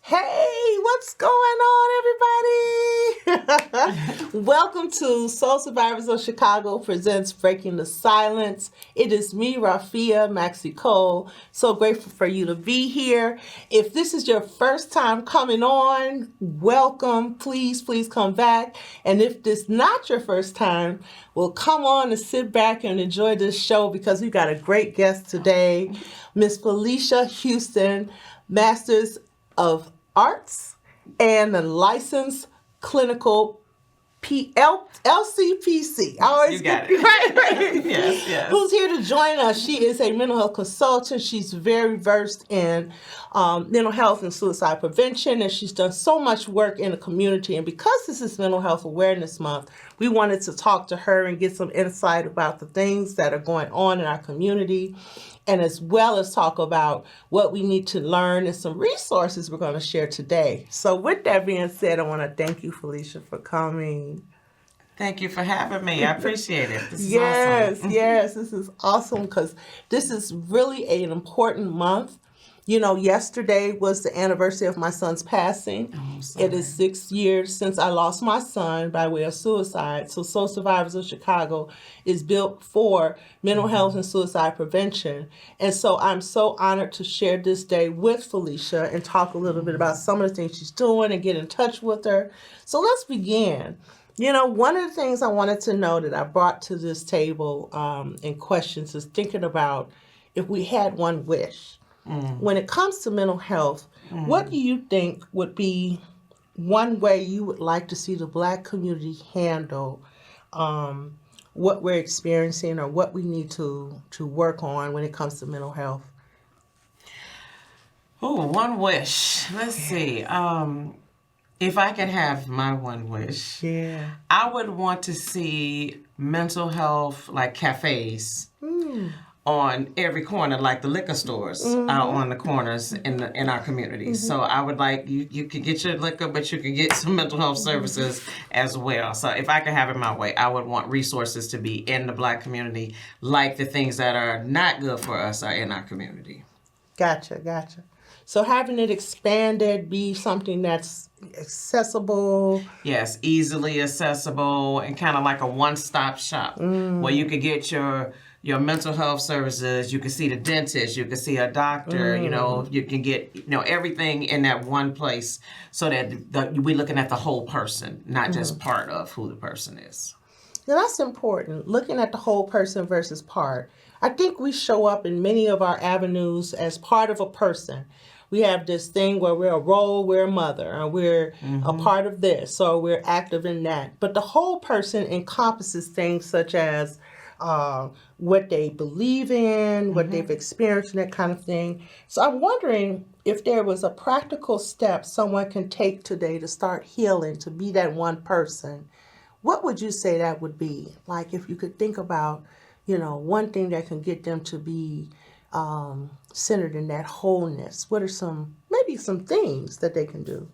Hey, what's going on, everybody? Welcome to Soul Survivors of Chicago presents Breaking the Silence. It is me, Rafiah Maxie Cole. So grateful for you to be here. If this is your first time coming on, welcome. Please come back. And if this is not your first time, well, come on and sit back and enjoy this show because we got a great guest today, Miss Felisha Houston, Masters of Arts and the licensed clinical LCPC. I always get it. Right. Yes. Who's here to join us? She is a mental health consultant. She's very versed in mental health and suicide prevention, and she's done so much work in the community. And because this is Mental Health Awareness Month, we wanted to talk to her and get some insight about the things that are going on in our community, and as well as talk about what we need to learn and some resources we're going to share today. So with that being said, I want to thank you, Felisha, for coming. Thank you for having me. I appreciate it. This is awesome. Yes, this is awesome because this is really an important month. You know, yesterday was the anniversary of my son's passing. It is 6 years since I lost my son by way of suicide. So Soul Survivors of Chicago is built for mental health and suicide prevention. And so I'm so honored to share this day with Felisha and talk a little bit about some of the things she's doing and get in touch with her. So let's begin. You know, one of the things I wanted to know that I brought to this table in questions is thinking about if we had one wish. When it comes to mental health, what do you think would be one way you would like to see the Black community handle what we're experiencing or what we need to work on when it comes to mental health? Oh, one wish. Let's see. If I could have my one wish, I would want to see mental health like cafes on every corner, like the liquor stores out on the corners in our communities. So I would like, you could get your liquor, but you could get some mental health services as well. So if I could have it my way, I would want resources to be in the Black community, like the things that are not good for us are in our community. Gotcha. So having it expanded, be something that's accessible. Yes, easily accessible and kind of like a one-stop shop where you could get your mental health services, you can see the dentist, you can see a doctor, you can get, everything in that one place so that we're looking at the whole person, not just part of who the person is. Now that's important, looking at the whole person versus part. I think we show up in many of our avenues as part of a person. We have this thing where we're a role, we're a mother, or we're a part of this, or we're active in that. But the whole person encompasses things such as what they believe in, what they've experienced, and that kind of thing. So I'm wondering if there was a practical step someone can take today to start healing, to be that one person. What would you say that would be? Like if you could think about, one thing that can get them to be centered in that wholeness. What are some be some things that they can do.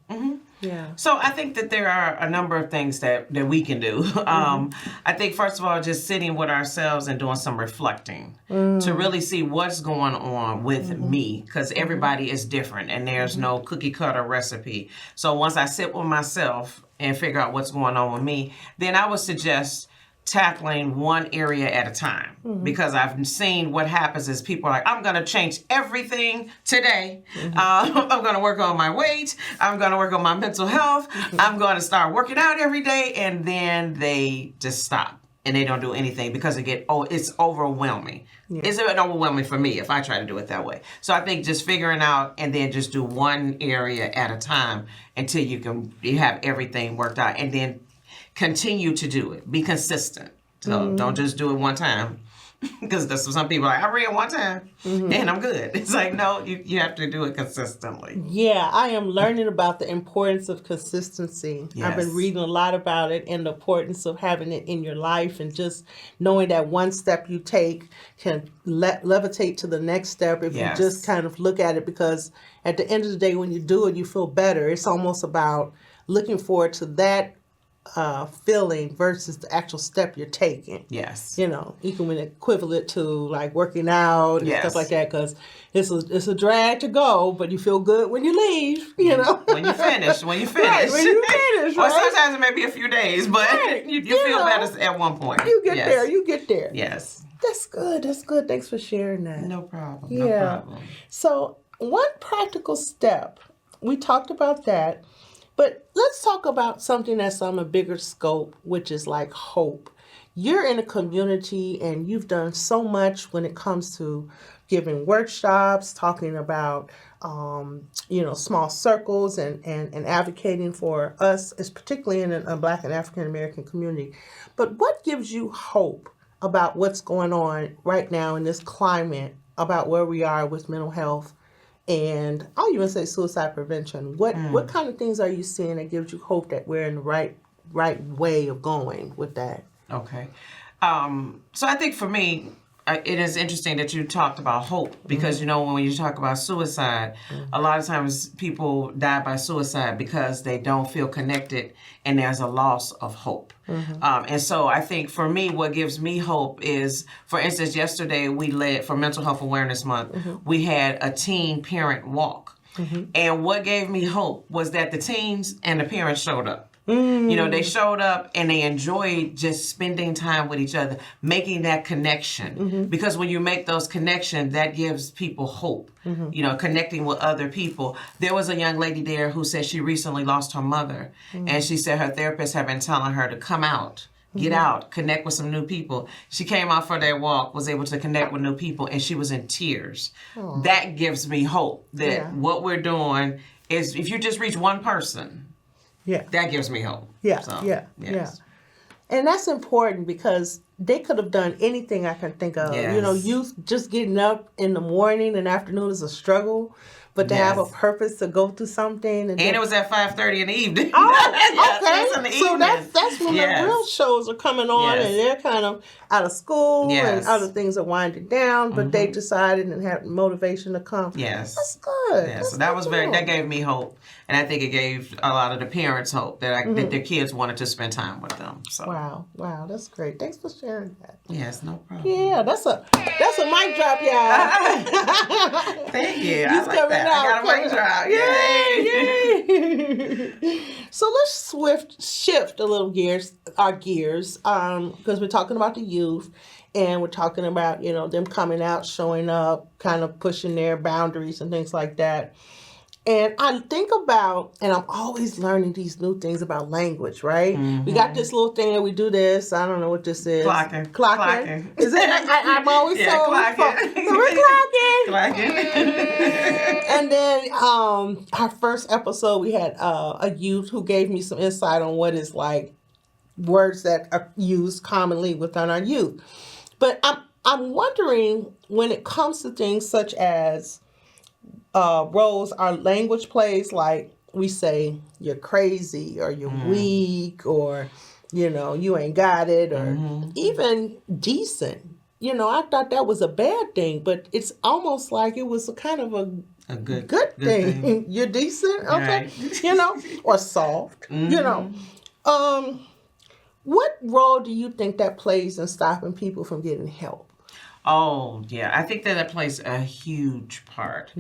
Yeah. So I think that there are a number of things that we can do. I think, first of all, just sitting with ourselves and doing some reflecting to really see what's going on with me, because everybody is different and there's no cookie cutter recipe. So once I sit with myself and figure out what's going on with me, then I would suggest tackling one area at a time, because I've seen what happens is people are like, I'm going to change everything today. I'm going to work on my weight. I'm going to work on my mental health. I'm going to start working out every day. And then they just stop and they don't do anything because it's overwhelming. Yeah. It's overwhelming for me if I try to do it that way. So I think just figuring out and then just do one area at a time until you have everything worked out, and then continue to do it. Be consistent. So don't just do it one time. Because some people are like, I read one time and I'm good. It's like, no, you have to do it consistently. Yeah, I am learning about the importance of consistency. Yes. I've been reading a lot about it and the importance of having it in your life, and just knowing that one step you take can levitate to the next step if you just kind of look at it, because at the end of the day, when you do it, you feel better. It's almost about looking forward to that feeling versus the actual step you're taking. Yes. You know, you can equivalent it to like working out and stuff like that, because it's a drag to go, but you feel good when you leave, you know. When you finish. Right, when you finish, Or sometimes it may be a few days, but you feel better at one point. You get there. Yes. That's good. Thanks for sharing that. No problem. Yeah. No problem. So one practical step, we talked about that. But let's talk about something that's on a bigger scope, which is like hope. You're in a community and you've done so much when it comes to giving workshops, talking about, small circles and advocating for us, as particularly in a Black and African American community. But what gives you hope about what's going on right now in this climate, about where we are with mental health? And I'll even say suicide prevention. What kind of things are you seeing that gives you hope that we're in the right way of going with that? Okay. So I think for me, it is interesting that you talked about hope, because, when you talk about suicide, a lot of times people die by suicide because they don't feel connected and there's a loss of hope. And so I think for me, what gives me hope is, for instance, yesterday we led for Mental Health Awareness Month, we had a teen parent walk. And what gave me hope was that the teens and the parents showed up. They showed up and they enjoyed just spending time with each other, making that connection. Because when you make those connections, that gives people hope, connecting with other people. There was a young lady there who said she recently lost her mother. And she said her therapist had been telling her to come out, get out, connect with some new people. She came out for that walk, was able to connect with new people, and she was in tears. That gives me hope that what we're doing is, if you just reach one person, that gives me hope. Yeah. And that's important, because they could have done anything I can think of. Yes. Youth just getting up in the morning and afternoon is a struggle. But to have a purpose to go through something. And it was at 5:30 in the evening. Oh, okay. In the so that's when the real shows are coming on, and they're kind of out of school and other things are winding down, but they decided and had motivation to come. Yes. That's good. Yeah, so that gave me hope. And I think it gave a lot of the parents hope that their kids wanted to spend time with them. So. Wow, that's great. Thanks for sharing that. Yes, no problem. Yeah, that's a mic drop, y'all. Thank you. I like that. I got a mic drop. Yay! So let's shift a little our gears, because we're talking about the youth, and we're talking about, them coming out, showing up, kind of pushing their boundaries and things like that. And I think about, and I'm always learning these new things about language, right? We got this little thing that we do this. I don't know what this is. Clocking. Is it? I'm always told. Clocking. So we're clocking. Clocking. And then our first episode, we had a youth who gave me some insight on what is like words that are used commonly within our youth. But I'm wondering, when it comes to things such as roles our language plays, like we say you're crazy or you're weak, or you ain't got it, or even decent. I thought that was a bad thing, but it's almost like it was a kind of A good thing. You're decent, okay, Right. or soft, What role do you think that plays in stopping people from getting help? Oh, yeah. I think that plays a huge part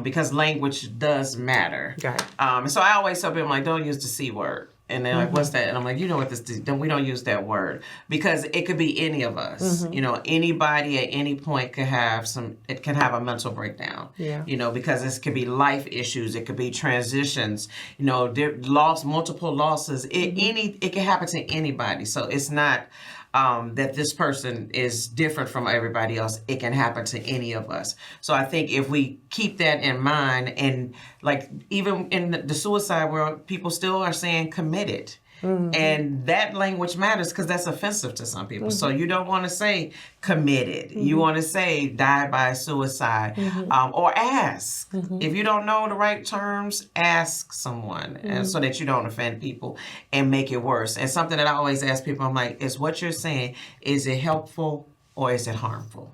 because language does matter. Right. And so I always tell people, like, don't use the C word. And they're like, what's that? And I'm like, you know what this is? We don't use that word because it could be any of us. Anybody at any point could have it can have a mental breakdown. Yeah. Because this could be life issues. It could be transitions, multiple losses. It can happen to anybody. So it's not that this person is different from everybody else. It can happen to any of us. So I think if we keep that in mind, and like even in the suicide world, people still are saying committed. And that language matters because that's offensive to some people. So you don't want to say committed. You want to say died by suicide or ask. If you don't know the right terms, ask someone and so that you don't offend people and make it worse. And something that I always ask people, I'm like, is what you're saying, is it helpful or is it harmful?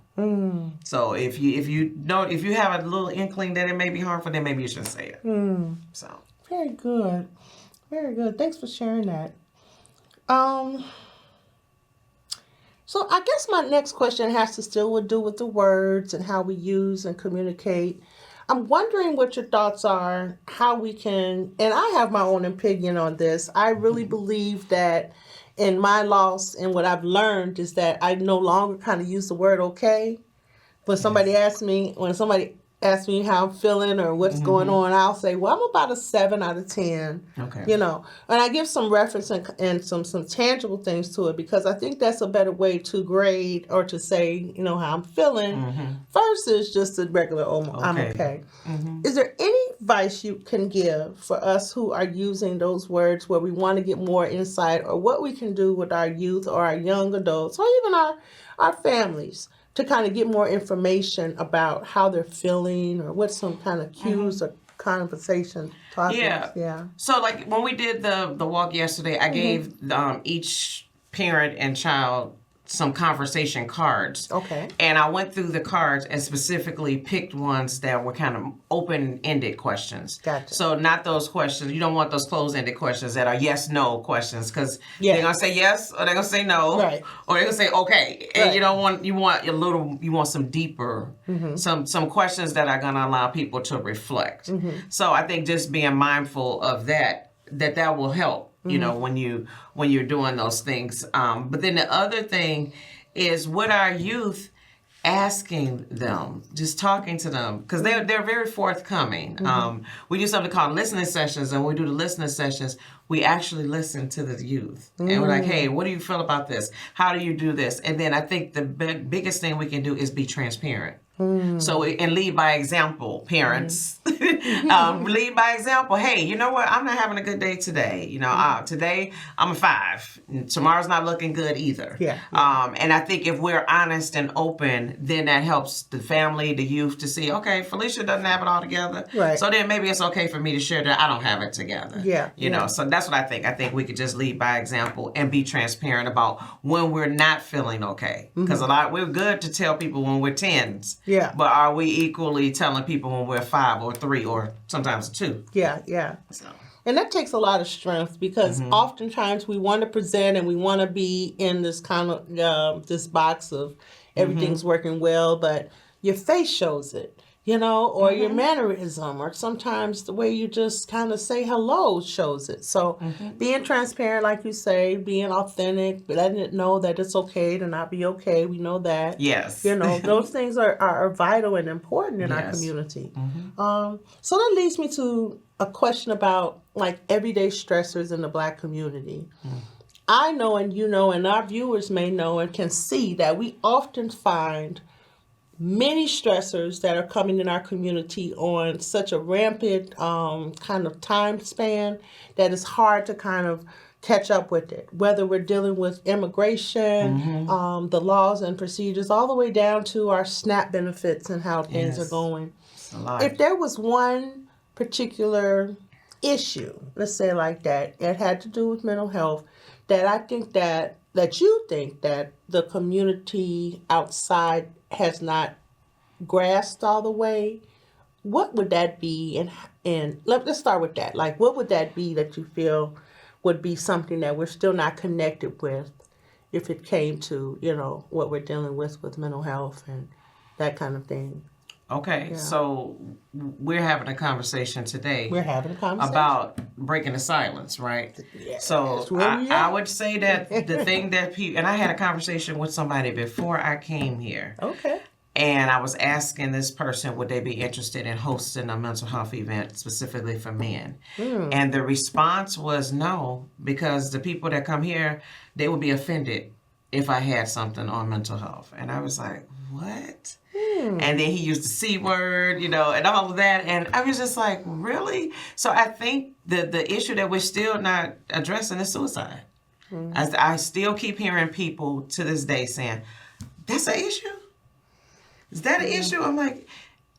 So if you have a little inkling that it may be harmful, then maybe you shouldn't say it. So very good. Very good. Thanks for sharing that. So I guess my next question has to still do with the words and how we use and communicate. I'm wondering what your thoughts are, how we can, and I have my own opinion on this. I really believe that in my loss and what I've learned is that I no longer kind of use the word okay. When somebody asks me how I'm feeling or what's going on, I'll say, well, I'm about a 7 out of 10. Okay. And I give some reference and some tangible things to it because I think that's a better way to grade or to say, how I'm feeling versus just a regular, I'm okay. Is there any advice you can give for us who are using those words where we want to get more insight or what we can do with our youth or our young adults or even our families to kind of get more information about how they're feeling or what some kind of cues or conversation topics? Yeah. So like when we did the walk yesterday, I gave each parent and child some conversation cards. Okay. And I went through the cards and specifically picked ones that were kind of open-ended questions. Gotcha. So not those questions. You don't want those closed-ended questions that are yes/no questions because they're gonna say yes or they're gonna say no, right? Or they're gonna say okay. And you don't want you want some deeper some questions that are gonna allow people to reflect. So I think just being mindful of that will help. When you're doing those things. But then the other thing is with our youth, asking them, just talking to them, because they're very forthcoming. We do something called listening sessions, and when we do the listening sessions, we actually listen to the youth. And we're like, hey, what do you feel about this? How do you do this? And then I think the biggest thing we can do is be transparent. So, and lead by example, parents. Lead by example. Hey, you know what? I'm not having a good day today. Today I'm a 5. Tomorrow's not looking good either. Yeah. And I think if we're honest and open, then that helps the family, the youth to see, okay, Felisha doesn't have it all together. Right. So then maybe it's okay for me to share that I don't have it together. Yeah. So that's what I think. I think we could just lead by example and be transparent about when we're not feeling okay. Because we're good to tell people when we're 10s. Yeah. But are we equally telling people when we're 5 or 3 or sometimes 2? Yeah. So. And that takes a lot of strength because oftentimes we want to present and we want to be in this kind of this box of everything's working well, but your face shows it. Or your mannerism, or sometimes the way you just kind of say hello shows it. So being transparent, like you say, being authentic, letting it know that it's okay to not be okay. We know that. Yes. Those things are vital and important in our community. So that leads me to a question about like everyday stressors in the Black community. I know, and and our viewers may know and can see that we often find many stressors that are coming in our community on such a rampant kind of time span that it's hard to kind of catch up with it, whether we're dealing with immigration, the laws and procedures, all the way down to our SNAP benefits and how things are going. If there was one particular issue, let's say it like that, it had to do with mental health, that I think that you think that the community outside has not grasped all the way, what would that be? And let's start with that. Like, what would that be that you feel would be something that we're still not connected with if it came to, what we're dealing with mental health and that kind of thing? Okay, so we're having a conversation today. We're having a conversation about breaking the silence, right? Yeah, so I would say that the thing that people, and I had a conversation with somebody before I came here. Okay. And I was asking this person, would they be interested in hosting a mental health event specifically for men? And the response was no, because the people that come here, they would be offended if I had something on mental health. And I was like, what? And then he used the C word, and all of that. And I was just like, really? So I think the issue that we're still not addressing is suicide. I still keep hearing people to this day saying, that's an issue? Is that an issue? I'm like,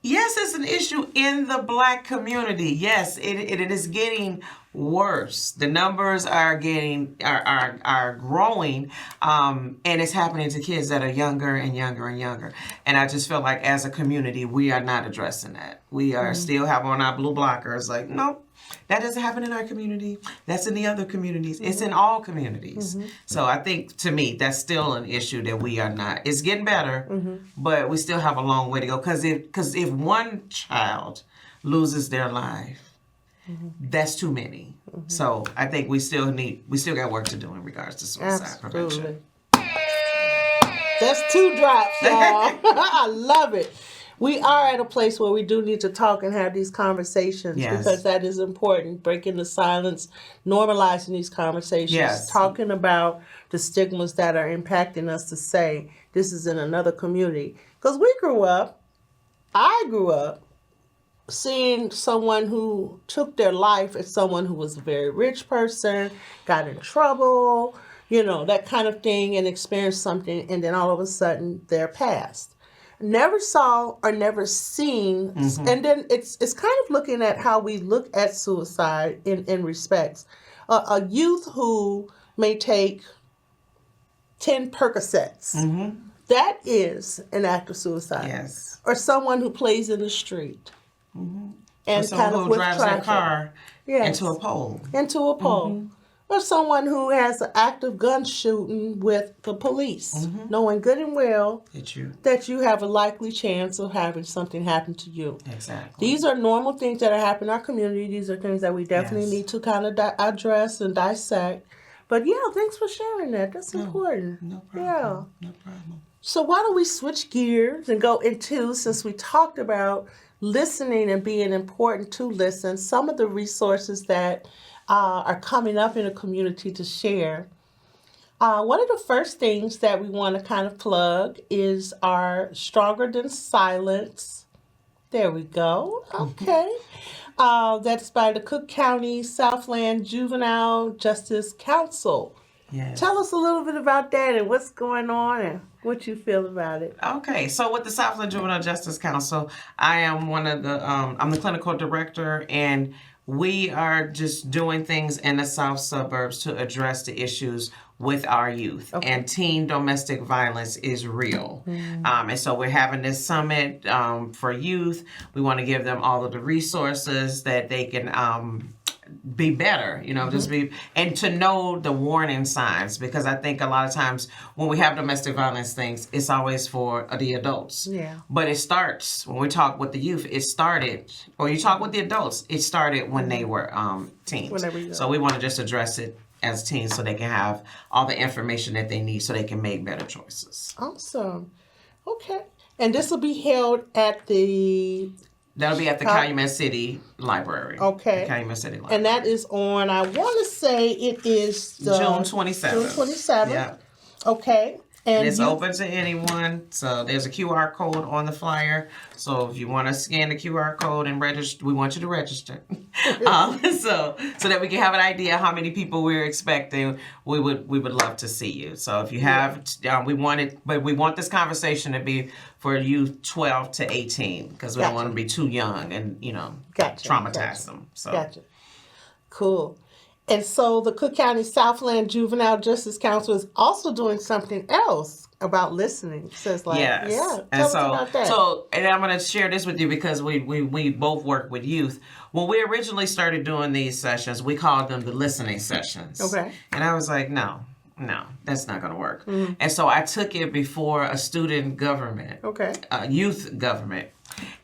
yes, it's an issue in the Black community. Yes, it is getting worse. The numbers are growing, and it's happening to kids that are younger and younger and younger. And I just feel like as a community, we are not addressing that. We are still have on our blue blockers. Like, nope, that doesn't happen in our community. That's in the other communities. It's in all communities. So I think, to me, that's still an issue that we are not. It's getting better, but we still have a long way to go. Because if one child loses their life, that's too many. So I think we still got work to do in regards to suicide prevention. That's 2 drops, y'all. I love it. We are at a place where we do need to talk and have these conversations because that is important. Breaking the silence, normalizing these conversations, talking about the stigmas that are impacting us to say this is in another community. Because I grew up, seeing someone who took their life as someone who was a very rich person, got in trouble, that kind of thing, and experienced something, and then all of a sudden they're passed. Never saw or never seen, and then it's kind of looking at how we look at suicide in respects. A youth who may take 10 Percocets, that is an act of suicide. Yes. Or someone who plays in the street. And or someone who drives their car into a pole. Or someone who has an active gun shooting with the police, knowing good and well that you have a likely chance of having something happen to you. Exactly. These are normal things that are happening in our community. These are things that we definitely need to kind of address and dissect. But thanks for sharing that. That's important. No problem. No problem. So why don't we switch gears and go into, since we talked about listening and being important to listen, some of the resources that are coming up in the community to share. One of the first things that we want to kind of plug is our Stronger Than Silence. There we go. Okay. That's by the Cook County Southland Juvenile Justice Council. Yes. Tell us a little bit about that and what's going on and what you feel about it. Okay, so with the Southland Juvenile Justice Council, I am I'm the clinical director, and we are just doing things in the South suburbs to address the issues with our youth. Okay. And teen domestic violence is real. And so we're having this summit for youth. We want to give them all of the resources that they can be better, and to know the warning signs, because I think a lot of times when we have domestic violence things, it's always for the adults. Yeah. But it starts, when we talk with the youth, you talk with the adults, it started when they were teens. So we want to just address it as teens so they can have all the information that they need so they can make better choices. Awesome. Okay. And this will be held at That'll be at the Calumet City Library. Okay. The Calumet City Library. And that is on, I want to say it is June 27th. June 27th. Yeah. Okay. And it's open to anyone. So there's a QR code on the flyer. So if you want to scan the QR code and register, we want you to register. So that we can have an idea how many people we're expecting. We would love to see you. So if you have, we want this conversation to be for youth 12 to 18 because we don't want to be too young and traumatize them. So. Gotcha. Cool. And so the Cook County Southland Juvenile Justice Council is also doing something else about listening. Says like, Yes. yeah, And tell us about that. And I'm going to share this with you because we both work with youth. When we originally started doing these sessions, we called them the listening sessions. Okay. And I was like, no, that's not going to work. Mm-hmm. And so I took it before a student government, youth government.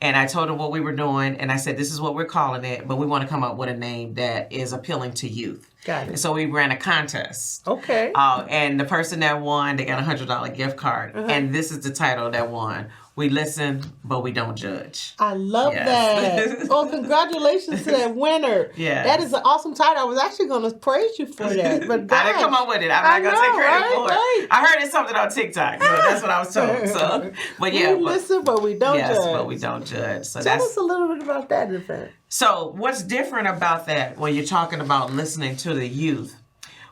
And I told them what we were doing, and I said, this is what we're calling it, but we want to come up with a name that is appealing to youth. Got it. And so we ran a contest. Okay. And the person that won, they got a $100 gift card. Uh-huh. And this is the title that won. We listen, but we don't judge. I love that. Oh, congratulations to that winner. Yeah. That is an awesome title. I was actually going to praise you for that. But gosh, I didn't come up with it. I'm not going to take credit for it. I heard it's something on TikTok. So that's what I was told. So, but yeah. We listen, but we don't judge. Yes, but we don't judge. So tell us a little bit about that event. So what's different about that when you're talking about listening to the youth,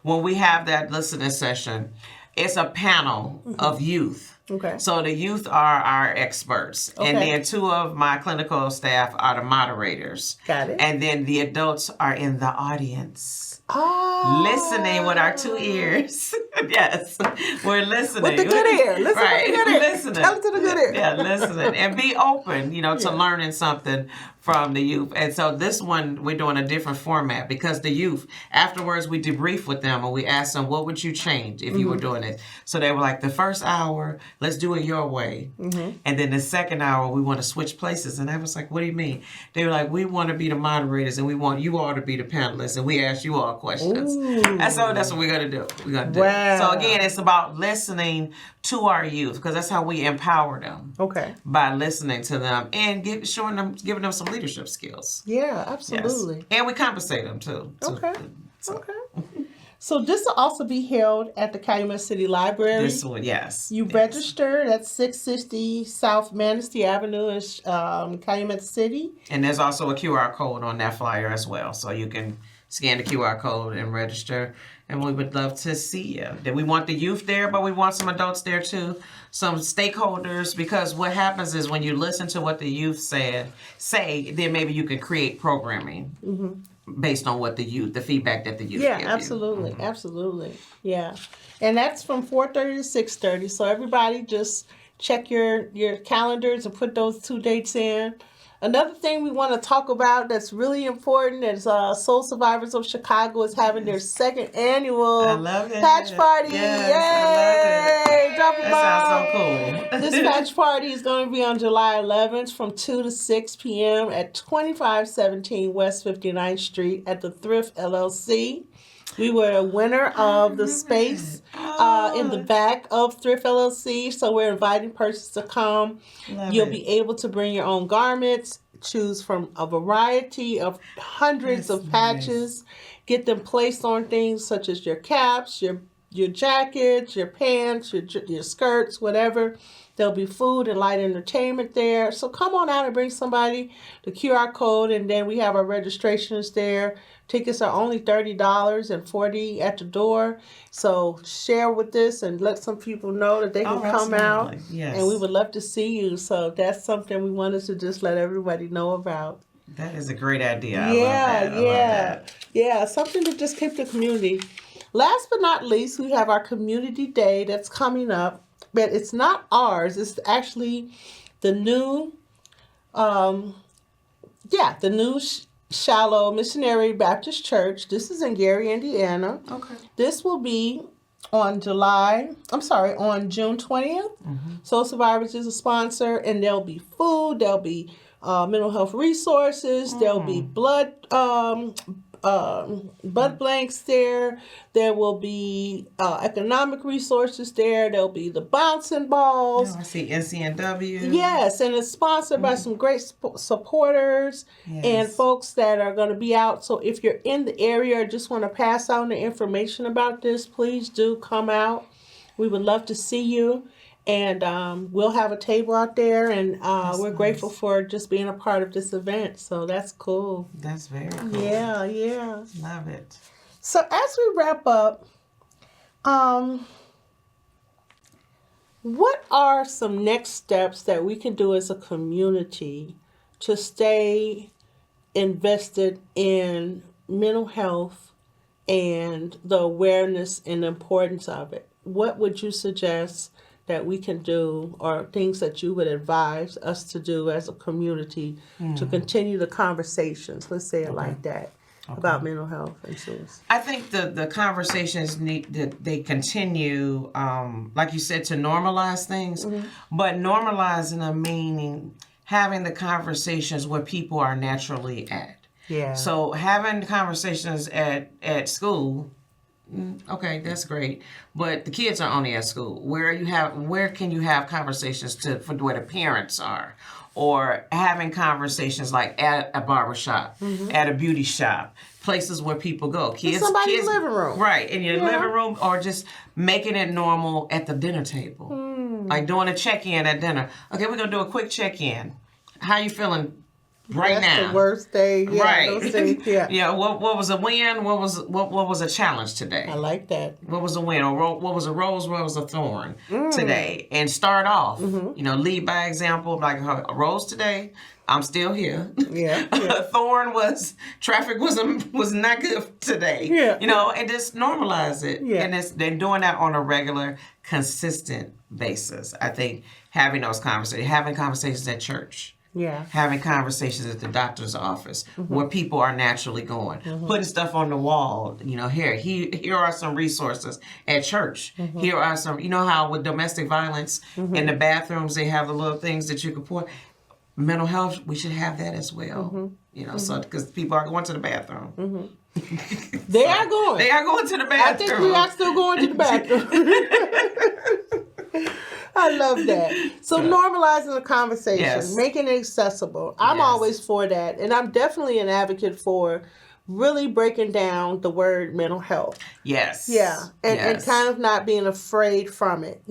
when we have that listening session, it's a panel of youth. Okay. So the youth are our experts. Okay. And then 2 of my clinical staff are the moderators. Got it. And then the adults are in the audience. Oh. Listening with our 2 ears. Yes. We're listening. With the good ear. Listen right. with the good ear. Listening. Tell it to the good ear. Yeah, listening. And be open, to learning something from the youth. And so this one, we're doing a different format because the youth, afterwards we debrief with them and we ask them, what would you change if you were doing it? So they were like, the first hour, let's do it your way. Mm-hmm. And then the second hour, we want to switch places. And I was like, what do you mean? They were like, we want to be the moderators and we want you all to be the panelists and we ask you all questions. Ooh. And so that's what we're going to do. We're going to do. Wow. So again, it's about listening to our youth because that's how we empower them. Okay. By listening to them and giving them some leadership skills. Yeah, absolutely. Yes. And we compensate them too. Okay. Okay. So this will also be held at the Calumet City Library. This one, yes. You register at 660 South Manistee Avenue in Calumet City. And there's also a QR code on that flyer as well. So you can scan the QR code and register. And we would love to see you. We want the youth there, but we want some adults there too. Some stakeholders, because what happens is when you listen to what the youth say, then maybe you can create programming based on what the feedback that the youth give absolutely. you. Absolutely. Yeah. And that's from 4:30 to 6:30. So everybody just check your calendars and put those 2 dates in. Another thing we want to talk about that's really important is Soul Survivors of Chicago is having their 2nd annual patch party. Yes, Yay! Drop a bomb. That sounds so cool. This patch party is going to be on July 11th from 2 to 6 p.m. at 2517 West 59th Street at the Thrift LLC. We were a winner of the space in the back of Thrift LLC, so we're inviting persons to come. You'll be able to bring your own garments, choose from a variety of hundreds of patches, get them placed on things such as your caps, your jackets, your pants, your skirts, whatever. There'll be food and light entertainment there. So come on out and bring somebody. The QR code, and then we have our registrations there. Tickets are only $30 and $40 at the door. So share with this and let some people know that they can come out. Yes. And we would love to see you. So that's something we wanted to just let everybody know about. That is a great idea. I love that. Yeah, something to just keep the community. Last but not least, we have our community day that's coming up. But it's not ours. It's actually the new, Shallow Missionary Baptist Church. This is in Gary, Indiana. Okay. This will be on June 20th. Mm-hmm. Soul Survivors is a sponsor, and there'll be food. There'll be mental health resources. There'll be blood blanks there. There will be economic resources there. There'll be the bouncing balls. Oh, I see NCNW. Yes, and it's sponsored by some great supporters and folks that are going to be out. So if you're in the area or just want to pass on the information about this, please do come out. We would love to see you. And we'll have a table out there, and we're grateful for just being a part of this event. So that's cool. That's very cool. Yeah. Love it. So as we wrap up, what are some next steps that we can do as a community to stay invested in mental health and the awareness and the importance of it, what would you suggest that we can do, or things that you would advise us to do as a community to continue the conversations, let's say it like that, about mental health and suicide? I think the conversations need that they continue, like you said, to normalize things, but normalizing them meaning having the conversations where people are naturally at. Yeah. So having conversations at school, okay, that's great. But the kids are only at school. Where can you have conversations for where the parents are? Or having conversations like at a barbershop, at a beauty shop, places where people go. In somebody's living room. Right, in your living room, or just making it normal at the dinner table. Like doing a check-in at dinner. Okay, we're going to do a quick check-in. How you feeling right now? That's the worst day. Yeah, right. Those things, yeah. Yeah. What was a win? What was a challenge today? I like that. What was a win? Or what was a rose? What was a thorn today? And start off. Lead by example. Like a rose today, I'm still here. Yeah. A thorn was traffic was not good today. Yeah. And just normalize it. Yeah. And they're doing that on a regular, consistent basis. I think having conversations at church. Yeah. Having conversations at the doctor's office where people are naturally going. Putting stuff on the wall. Here are some resources at church. Here are some, how with domestic violence in the bathrooms, they have the little things that you can pour. Mental health, we should have that as well. So because people are going to the bathroom. They are going. They are going to the bathroom. I think we are still going to the bathroom. I love that. So normalizing the conversation, Yes. making it accessible. I'm Yes. always for that. And I'm definitely an advocate for really breaking down the word mental health. Yes. Yeah. And Yes. kind of not being afraid from it.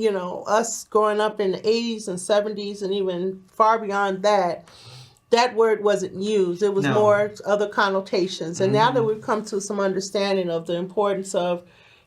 Us growing up in the 80s and 70s and even far beyond that word wasn't used. It was No. more other connotations. And now that we've come to some understanding of the importance of,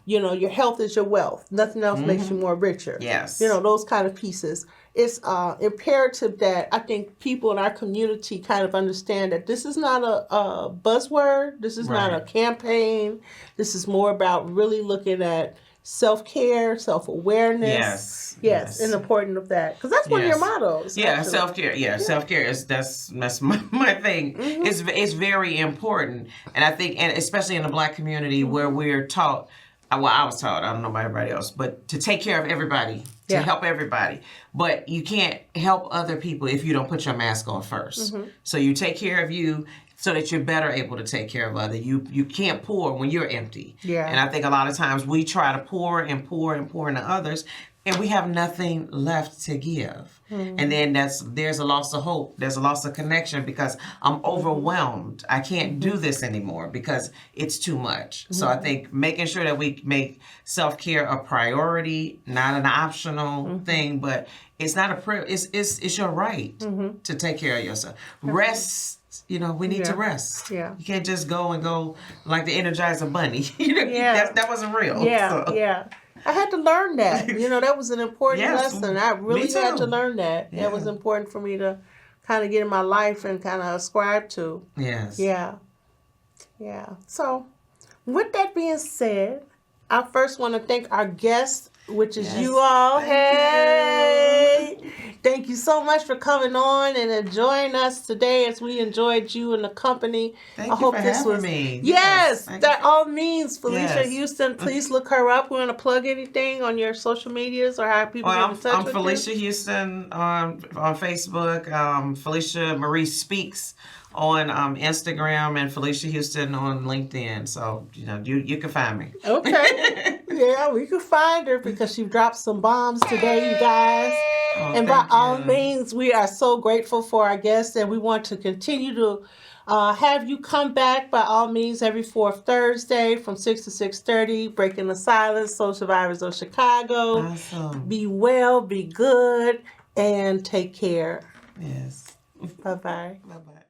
your health is your wealth. Nothing else makes you more richer. Yes. Those kind of pieces. It's imperative that I think people in our community kind of understand that this is not a buzzword. This is not a Right. campaign. This is more about really looking at self-care, self-awareness. Yes. And the importance of that. Because that's one of your Yes. mottos. Yeah, actually. self-care. Yeah, self-care is that's my thing. It's very important, and I think, and especially in the Black community where we're taught. Well, I was taught. I don't know about everybody else, but to take care of everybody, to help everybody. But you can't help other people if you don't put your mask on first. So you take care of you so that you're better able to take care of others. You can't pour when you're empty. Yeah. And I think a lot of times we try to pour and pour and pour into others, and we have nothing left to give. And then there's a loss of hope. There's a loss of connection because I'm overwhelmed. I can't do this anymore because it's too much. So I think making sure that we make self-care a priority, not an optional thing, but it's not it's your right to take care of yourself. Rest. We need to rest. Yeah. You can't just go like the Energizer Bunny. Yeah. That wasn't real. Yeah, So. yeah. I had to learn that. That was an important Yes, lesson. I really me too. had to learn that. Yeah. That was important for me to kind of get in my life and kind of ascribe to. Yes. Yeah. Yeah. So, with that being said, I first want to thank our guest, which is you all. Hey! Thank you so much for coming on and enjoying us today as we enjoyed you and the company. Thank you for having me. Yes, Thank that you. all means. Felisha Yes. Houston, please look her up. We want to plug anything on your social medias or how people get in touch I'm with Felisha you. Houston on Facebook. Felisha Marie Speaks on Instagram, and Felisha Houston on LinkedIn. So you can find me. Okay. Yeah, we can find her because she dropped some bombs today, you guys. And by thank all you. means, we are so grateful for our guests, and we want to continue to have you come back by all means every fourth Thursday from 6 to 6:30, Breaking the Silence, Soul Survivors of Chicago. Awesome. Be well, be good, and take care. Yes. Bye-bye. Bye-bye.